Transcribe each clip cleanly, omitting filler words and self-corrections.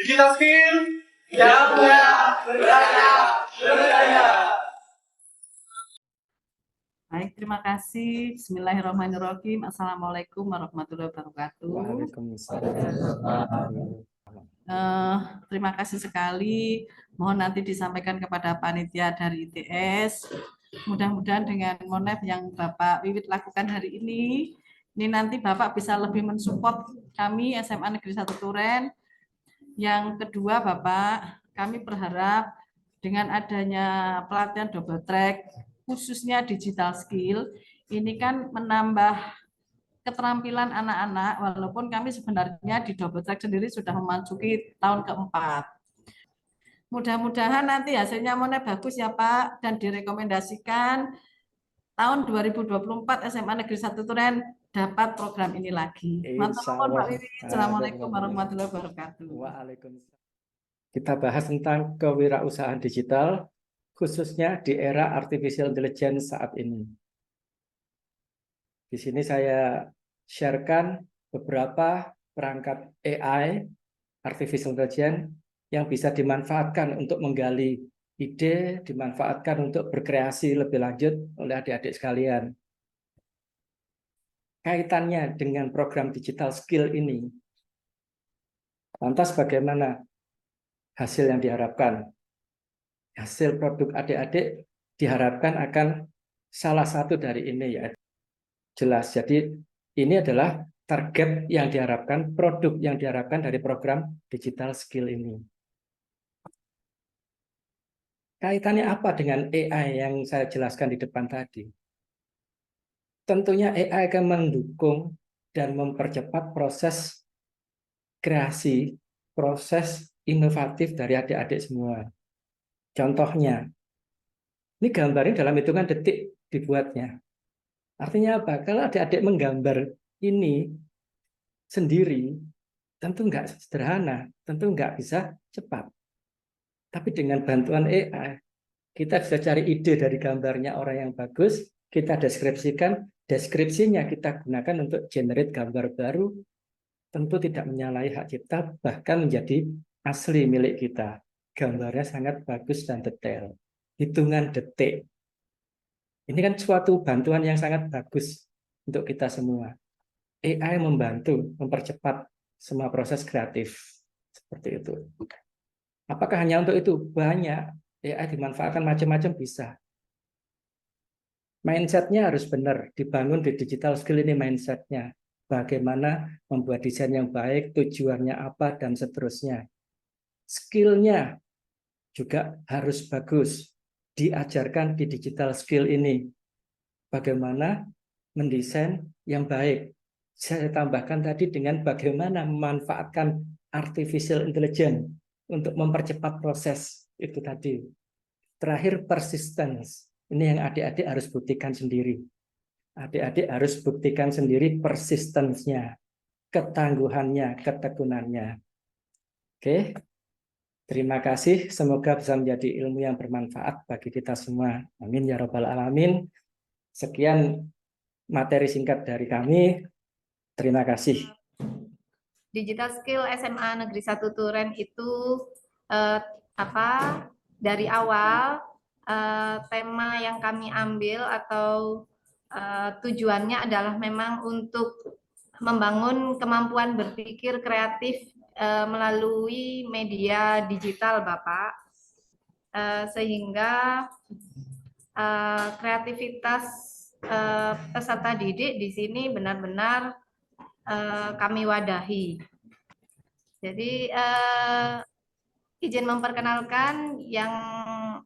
Digital skill yang mulia berdaya. Baik, terima kasih. Bismillahirrahmanirrahim. Assalamualaikum warahmatullahi wabarakatuh. Terima kasih sekali. Mohon nanti disampaikan kepada panitia dari ITS. Mudah-mudahan dengan monef yang Bapak Wiwit lakukan hari ini nanti Bapak bisa lebih mensupport kami SMA Negeri 1 Turen. Yang kedua, Bapak, kami berharap dengan adanya pelatihan double track, khususnya digital skill, ini kan menambah keterampilan anak-anak, walaupun kami sebenarnya di double track sendiri sudah memasuki tahun keempat. Mudah-mudahan nanti hasilnya monef bagus ya Pak, dan direkomendasikan tahun 2024 SMA Negeri 1 Turen dapat program ini lagi. Mantap Pak Wiwi. Assalamualaikum warahmatullahi wabarakatuh. Waalaikumsalam. Kita bahas tentang kewirausahaan digital, khususnya di era artificial intelligence saat ini. Di sini saya sharekan beberapa perangkat AI, artificial intelligence, yang bisa dimanfaatkan untuk menggali ide, dimanfaatkan untuk berkreasi lebih lanjut oleh adik-adik sekalian. Kaitannya dengan program digital skill ini, lantas bagaimana hasil yang diharapkan? Hasil produk adik-adik diharapkan akan salah satu dari ini, ya. Jelas, jadi ini adalah target yang diharapkan, produk yang diharapkan dari program digital skill ini. Kaitannya apa dengan AI yang saya jelaskan di depan tadi? Tentunya AI akan mendukung dan mempercepat proses kreasi, proses inovatif dari adik-adik semua. Contohnya, ini gambarnya dalam hitungan detik dibuatnya. Artinya apa? Kalau adik-adik menggambar ini sendiri, tentu nggak sederhana, tentu nggak bisa cepat. Tapi dengan bantuan AI, kita bisa cari ide dari gambarnya orang yang bagus, kita deskripsikan, deskripsinya kita gunakan untuk generate gambar baru, tentu tidak menyalahi hak cipta, bahkan menjadi asli milik kita. Gambarnya sangat bagus dan detail. Hitungan detik. Ini kan suatu bantuan yang sangat bagus untuk kita semua. AI membantu mempercepat semua proses kreatif. Seperti itu. Apakah hanya untuk itu? Banyak. AI dimanfaatkan macam-macam bisa. Mindset-nya harus benar. Dibangun di digital skill ini mindset-nya. Bagaimana membuat desain yang baik, tujuannya apa, dan seterusnya. Skill-nya juga harus bagus. Diajarkan di digital skill ini. Bagaimana mendesain yang baik. Saya tambahkan tadi dengan bagaimana memanfaatkan artificial intelligence untuk mempercepat proses itu tadi. Terakhir, persistence. Ini yang adik-adik harus buktikan sendiri. Adik-adik harus buktikan sendiri persistence-nya, ketangguhannya, ketekunannya. Oke, terima kasih. Semoga bisa menjadi ilmu yang bermanfaat bagi kita semua. Amin ya Rabbal 'Alamin. Sekian materi singkat dari kami. Terima kasih. Digital skill SMA Negeri 1 Turen itu dari awal tema yang kami ambil atau tujuannya adalah memang untuk membangun kemampuan berpikir kreatif melalui media digital, Bapak, sehingga kreativitas peserta didik di sini benar-benar kami wadahi. Jadi izin memperkenalkan yang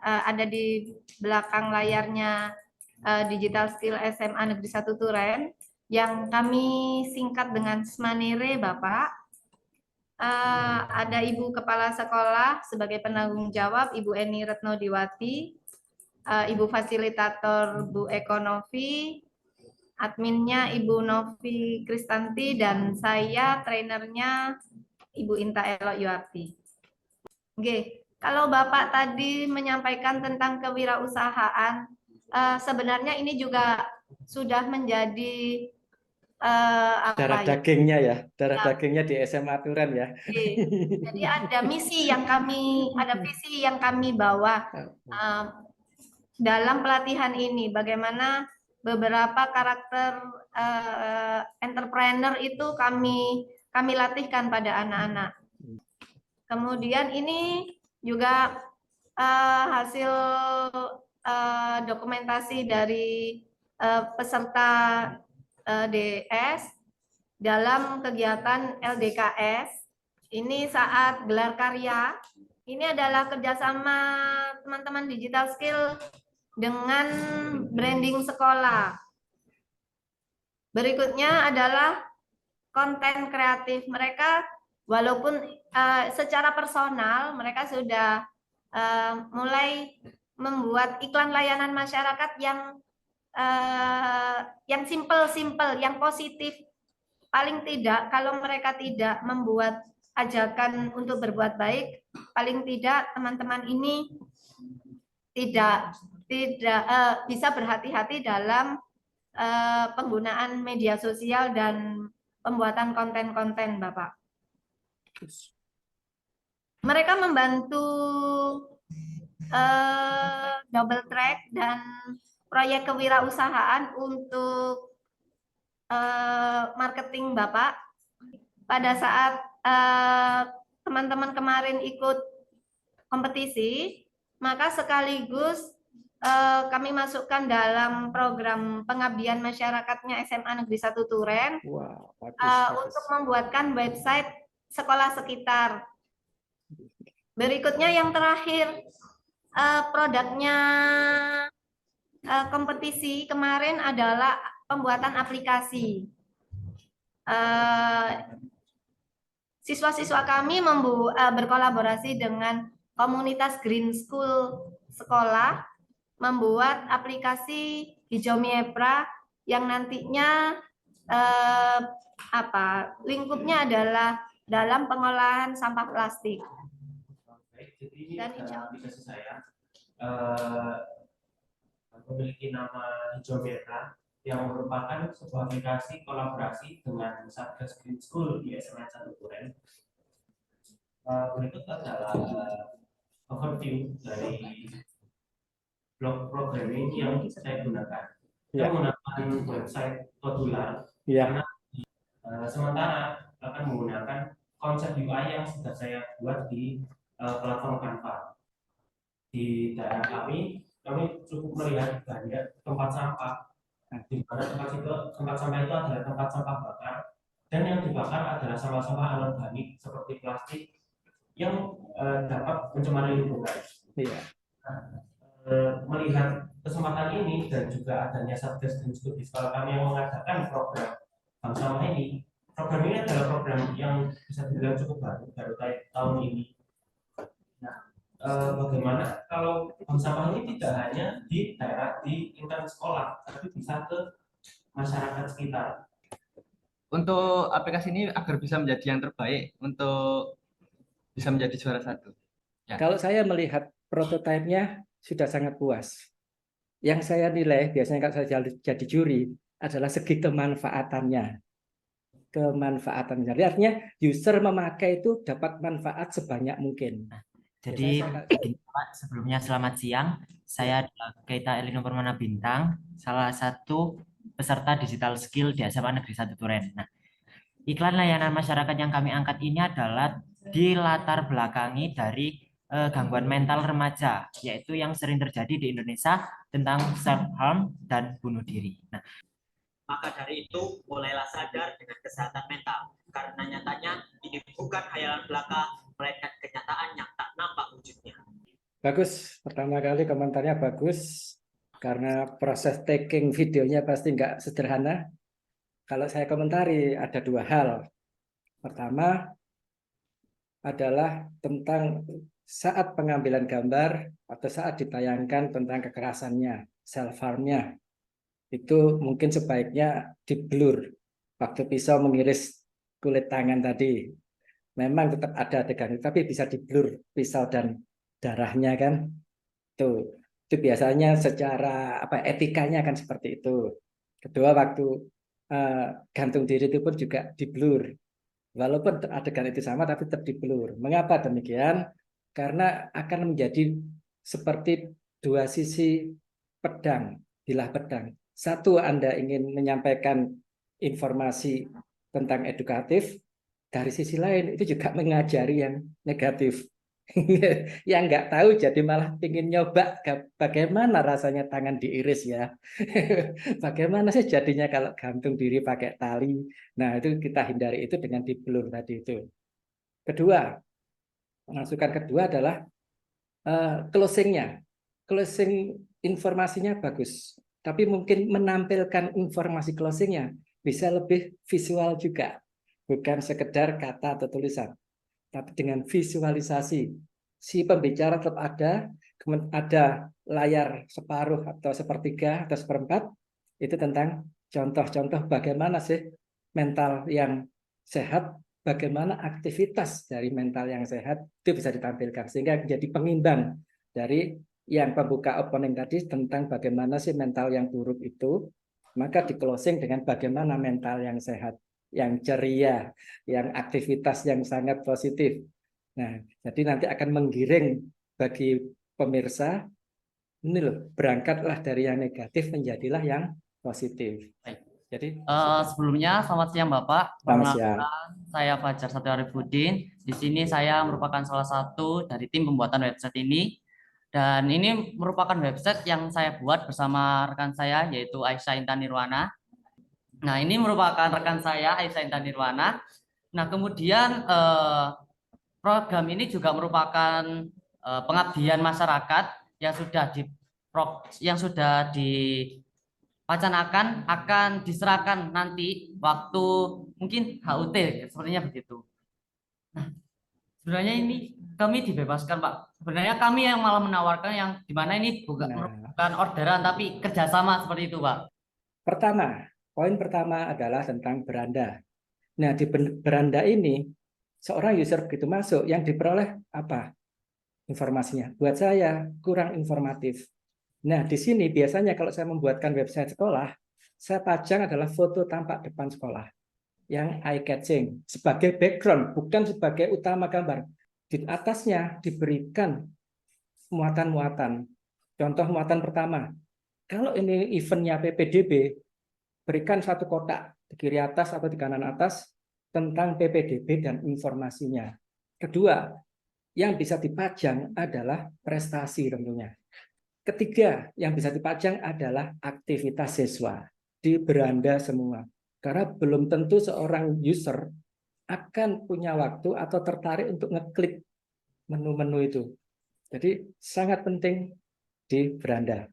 ada di belakang layarnya Digital Skill SMA Negeri 1 Turen yang kami singkat dengan SMANERE, Bapak. Ada Ibu Kepala Sekolah sebagai penanggung jawab Ibu Eni Retnodiwati, Ibu Fasilitator Bu Eko Novi, adminnya Ibu Novi Kristanti, dan saya trainernya Ibu Inta Elok Yuarti. Oke, kalau Bapak tadi menyampaikan tentang kewirausahaan, sebenarnya ini juga sudah menjadi Darah apa ya? dagingnya ya, darah dagingnya di SMA Turen ya. Jadi ada visi yang kami bawa dalam pelatihan ini. Bagaimana beberapa karakter entrepreneur itu kami latihkan pada anak-anak. Kemudian ini juga hasil dokumentasi dari peserta DS dalam kegiatan LDKS. Ini saat gelar karya. Ini adalah kerjasama teman-teman digital skill dengan branding sekolah. Berikutnya adalah konten kreatif mereka, walaupun secara personal mereka sudah mulai membuat iklan layanan masyarakat yang simple, yang positif. Paling tidak kalau mereka tidak membuat ajakan untuk berbuat baik, paling tidak teman-teman ini tidak bisa berhati-hati dalam penggunaan media sosial dan pembuatan konten-konten, Bapak. Mereka membantu double track dan proyek kewirausahaan untuk marketing, Bapak. Pada saat teman-teman kemarin ikut kompetisi, maka sekaligus kami masukkan dalam program pengabdian masyarakatnya SMA Negeri 1 Turen. Wow, bagus. Untuk membuatkan website sekolah sekitar. Berikutnya yang terakhir, produknya kompetisi kemarin adalah pembuatan aplikasi. Siswa-siswa kami berkolaborasi dengan komunitas Green School sekolah membuat aplikasi Hijau Miepra yang nantinya lingkupnya adalah dalam pengolahan sampah plastik. Jadi ini Dan aplikasi saya memiliki nama Hijau Miepra yang merupakan sebuah aplikasi kolaborasi dengan Satgas Green School di SMA 1 Turen. Berikut adalah overview dari blog programming yang saya gunakan. Saya menggunakan website Todular karena sementara akan menggunakan konsep UI yang sudah saya buat di platform Canva. Di daerah kami cukup melihat banyak tempat sampah, di mana tempat sampah itu adalah tempat sampah bakar, dan yang dibakar adalah sampah-sampah anorganik seperti plastik yang dapat mencemari lingkungan. Melihat kesempatan ini dan juga adanya Satgas Green School di sekolah kami yang mengadakan program bank sampah ini. Program ini adalah program yang bisa dibilang cukup baru tahun ini. Nah, bagaimana kalau bank sampah ini tidak hanya di daerah di lingkungan sekolah, tapi bisa ke masyarakat sekitar. Untuk aplikasi ini agar bisa menjadi yang terbaik untuk bisa menjadi juara 1. Ya. Kalau saya melihat prototipenya sudah sangat puas. Yang saya nilai biasanya kalau saya jadi juri adalah segi kemanfaatannya. Jadi artinya user memakai itu dapat manfaat sebanyak mungkin. Jadi Pak, sebelumnya selamat siang. Saya adalah Keita Elino Permana Bintang, salah satu peserta digital skill di SMA Negeri 1 Turen. Nah, iklan layanan masyarakat yang kami angkat ini adalah dilatar belakangi dari gangguan mental remaja, yaitu yang sering terjadi di Indonesia tentang self-harm dan bunuh diri. Nah, maka dari itu, mulailah sadar dengan kesehatan mental, karena nyatanya ini bukan khayalan belaka, melainkan kenyataan yang tak nampak wujudnya. Bagus, pertama kali komentarnya bagus, karena proses taking videonya pasti nggak sederhana. Kalau saya komentari ada 2 hal. Pertama adalah tentang saat pengambilan gambar atau saat ditayangkan tentang kekerasannya, self-harm-nya. Itu mungkin sebaiknya di-blur waktu pisau mengiris kulit tangan tadi. Memang tetap ada adegan, tapi bisa di-blur pisau dan darahnya kan. Itu biasanya secara etikanya kan seperti itu. Kedua, waktu gantung diri itu pun juga di-blur. Walaupun adegan itu sama, tapi tetap di-blur. Mengapa demikian? Karena akan menjadi seperti dua sisi pedang, bilah pedang. Satu, Anda ingin menyampaikan informasi tentang edukatif, dari sisi lain itu juga mengajari yang negatif. Yang nggak tahu jadi malah ingin nyoba bagaimana rasanya tangan diiris ya. Bagaimana sih jadinya kalau gantung diri pakai tali. Nah, itu kita hindari itu dengan di-blur tadi itu. Kedua, masukan kedua adalah closing-nya. Closing informasinya bagus, tapi mungkin menampilkan informasi closing-nya bisa lebih visual juga, bukan sekedar kata atau tulisan, tapi dengan visualisasi. Si pembicara tetap ada layar separuh atau sepertiga atau seperempat, itu tentang contoh-contoh bagaimana sih mental yang sehat, bagaimana aktivitas dari mental yang sehat, itu bisa ditampilkan, sehingga menjadi pengimbang dari yang pembuka opening tadi tentang bagaimana sih mental yang buruk itu, maka di closing dengan bagaimana mental yang sehat, yang ceria, yang aktivitas yang sangat positif. Nah, jadi nanti akan menggiring bagi pemirsa, ini loh, berangkatlah dari yang negatif menjadilah yang positif. Baik. Jadi sebelumnya selamat siang Bapak. selamat siang. Saya Fajar Satrio Arifudin. Di sini saya merupakan salah satu dari tim pembuatan website ini. Dan ini merupakan website yang saya buat bersama rekan saya yaitu Aisyah Intan Nirwana. Nah, ini merupakan rekan saya Aisyah Intan Nirwana. Nah, kemudian program ini juga merupakan pengabdian masyarakat yang sudah diwacanakan akan diserahkan nanti waktu mungkin HUT sepertinya begitu. Nah, sebenarnya ini kami dibebaskan Pak. Sebenarnya kami yang malah menawarkan yang dimana ini bukan orderan tapi kerjasama seperti itu Pak. Poin pertama adalah tentang beranda. Nah, di beranda ini seorang user begitu masuk, yang diperoleh apa? Informasinya. Buat saya kurang informatif. Nah, di sini biasanya kalau saya membuatkan website sekolah, saya pajang adalah foto tampak depan sekolah yang eye-catching sebagai background, bukan sebagai utama gambar. Di atasnya diberikan muatan-muatan. Contoh muatan pertama, kalau ini eventnya PPDB, berikan satu kotak di kiri atas atau di kanan atas tentang PPDB dan informasinya. Kedua, yang bisa dipajang adalah prestasi tentunya. Ketiga, yang bisa dipajang adalah aktivitas siswa di beranda semua. Karena belum tentu seorang user akan punya waktu atau tertarik untuk ngeklik menu-menu itu. Jadi sangat penting di beranda.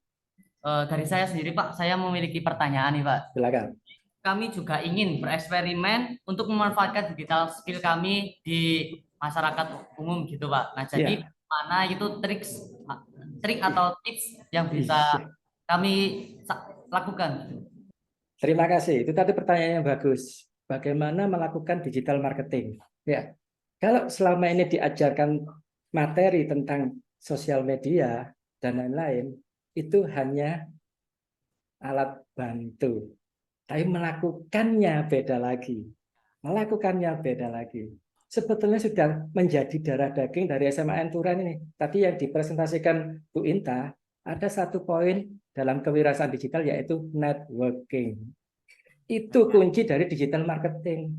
Dari saya sendiri Pak, saya memiliki pertanyaan nih Pak. Silakan. Kami juga ingin bereksperimen untuk memanfaatkan digital skill kami di masyarakat umum gitu Pak. Nah jadi mana itu trik atau tips yang bisa kami lakukan? Terima kasih. Itu tadi pertanyaan yang bagus. Bagaimana melakukan digital marketing? Ya, kalau selama ini diajarkan materi tentang sosial media dan lain-lain, itu hanya alat bantu. Tapi melakukannya beda lagi. Sebetulnya sudah menjadi darah daging dari SMA Turen ini. Tadi yang dipresentasikan Bu Inta, ada satu poin dalam kewirausahaan digital yaitu networking. Itu kunci dari digital marketing.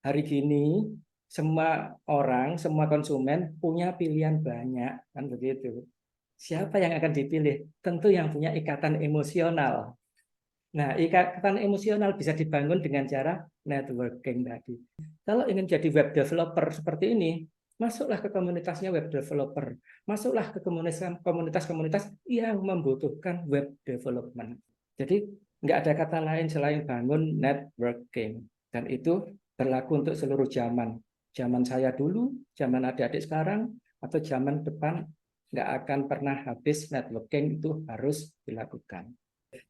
Hari ini semua orang, semua konsumen punya pilihan banyak, kan begitu. Siapa yang akan dipilih? Tentu yang punya ikatan emosional. Nah, ikatan emosional bisa dibangun dengan cara networking tadi. Kalau ingin jadi web developer seperti ini, masuklah ke komunitasnya web developer. Masuklah ke komunitas-komunitas yang membutuhkan web development. Jadi, nggak ada kata lain selain bangun networking. Dan itu berlaku untuk seluruh zaman. Zaman saya dulu, zaman adik-adik sekarang, atau zaman depan, nggak akan pernah habis networking itu harus dilakukan.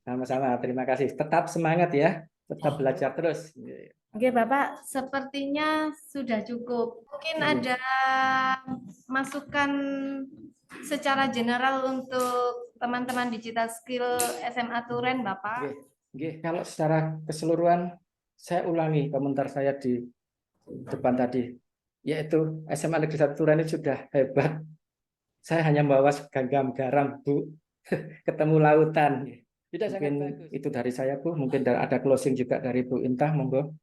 Sama-sama, terima kasih. Tetap semangat ya, tetap belajar terus. Oke Bapak, sepertinya sudah cukup. Mungkin ada masukan secara general untuk teman-teman digital skill SMA Turen Bapak. Oke. Nggih, kalau secara keseluruhan saya ulangi komentar saya di depan tadi, yaitu SMA Negeri 1 Turen ini sudah hebat. Saya hanya bawa segenggam garam, Bu, ketemu lautan. Mungkin itu dari saya, Bu. Mungkin ada closing juga dari Bu Intah, monggo.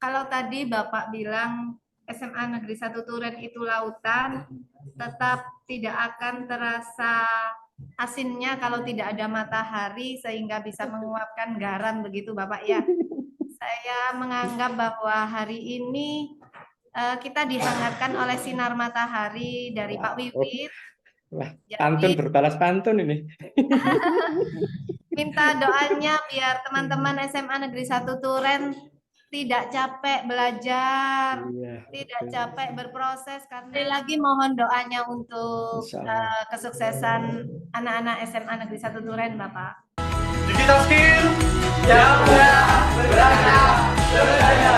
Kalau tadi Bapak bilang SMA Negeri 1 Turen itu lautan, tetap tidak akan terasa asinnya kalau tidak ada matahari sehingga bisa menguapkan garam, begitu Bapak ya. Saya menganggap bahwa hari ini kita dihangatkan oleh sinar matahari dari Pak Wiwit. Wah, pantun berbalas pantun ini. Minta doanya biar teman-teman SMA Negeri 1 Turen tidak capek belajar, tidak capek berproses. Sekali lagi mohon doanya untuk kesuksesan anak-anak SMA Negeri 1 Turen, Bapak. Digital skill yang mudah, berdaya, berdaya.